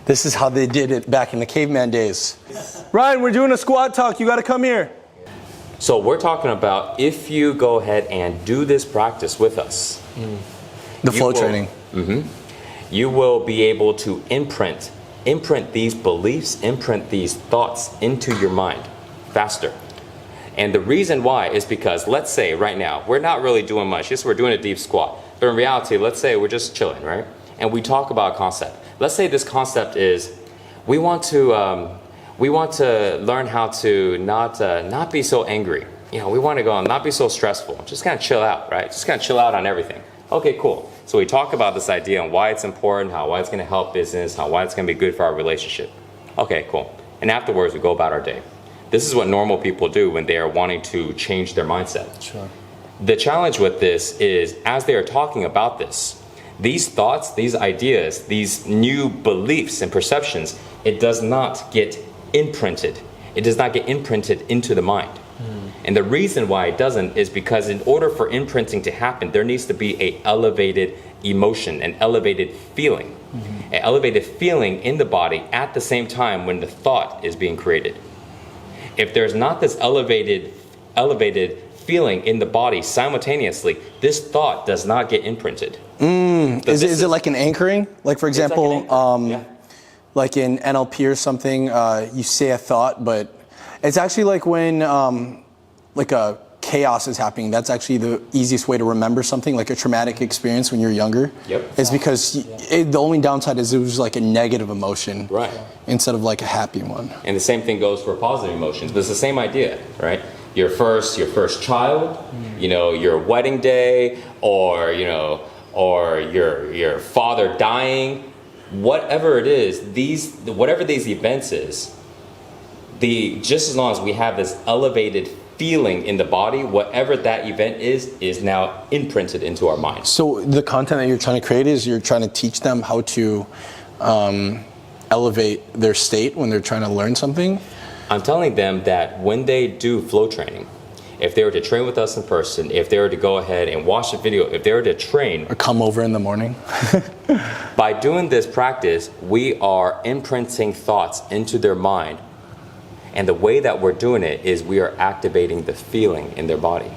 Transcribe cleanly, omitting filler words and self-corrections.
This is how they did it back in the caveman days. Ryan, we're doing a squat talk. You got to come here. So we're talking about if you go ahead and do this practice with us. The flow training. You will be able to imprint these beliefs, imprint these thoughts into your mind faster. And the reason why is because, let's say right now, we're not really doing much, just we're doing a deep squat. But in reality, let's say we're just chilling, right? And we talk about a concept. Let's say this concept is, we want to learn how to not be so angry. You know, we want to go and not be so stressful. Just kind of chill out, right? Just kind of chill out on everything. Okay, cool. So we talk about this idea and why it's important, why it's going to help business, why it's going to be good for our relationship. Okay, cool. And afterwards, we go about our day. This is what normal people do when they are wanting to change their mindset. Sure. The challenge with this is, as they are talking about this, these thoughts, these ideas, these new beliefs and perceptions, it does not get imprinted. It does not get imprinted into the mind. And the reason why it doesn't is because in order for imprinting to happen, there needs to be an elevated emotion, an elevated feeling. An elevated feeling in the body at the same time when the thought is being created. If there's not this elevated feeling in the body simultaneously, this thought does not get imprinted. Is it like an anchoring? Like, for example, like in NLP or something, you say a thought, but it's actually like when like a chaos is happening. That's actually the easiest way to remember something, like a traumatic experience when you're younger. Yep. Is because the only downside is it was like a negative emotion, right, instead of like a happy one. And the same thing goes for positive emotions. But it's the same idea, right? Your first child, you know, your wedding day, or you know, or your father dying, whatever it is, whatever these events is, just as long as we have this elevated feeling in the body, whatever that event is now imprinted into our mind. So the content that you're trying to create is you're trying to teach them how to elevate their state when they're trying to learn something? I'm telling them that when they do flow training, if they were to train with us in person, if they were to go ahead and watch the video, if they were to train, or come over in the morning. by doing this practice, we are imprinting thoughts into their mind. And the way that we're doing it is we are activating the feeling in their body.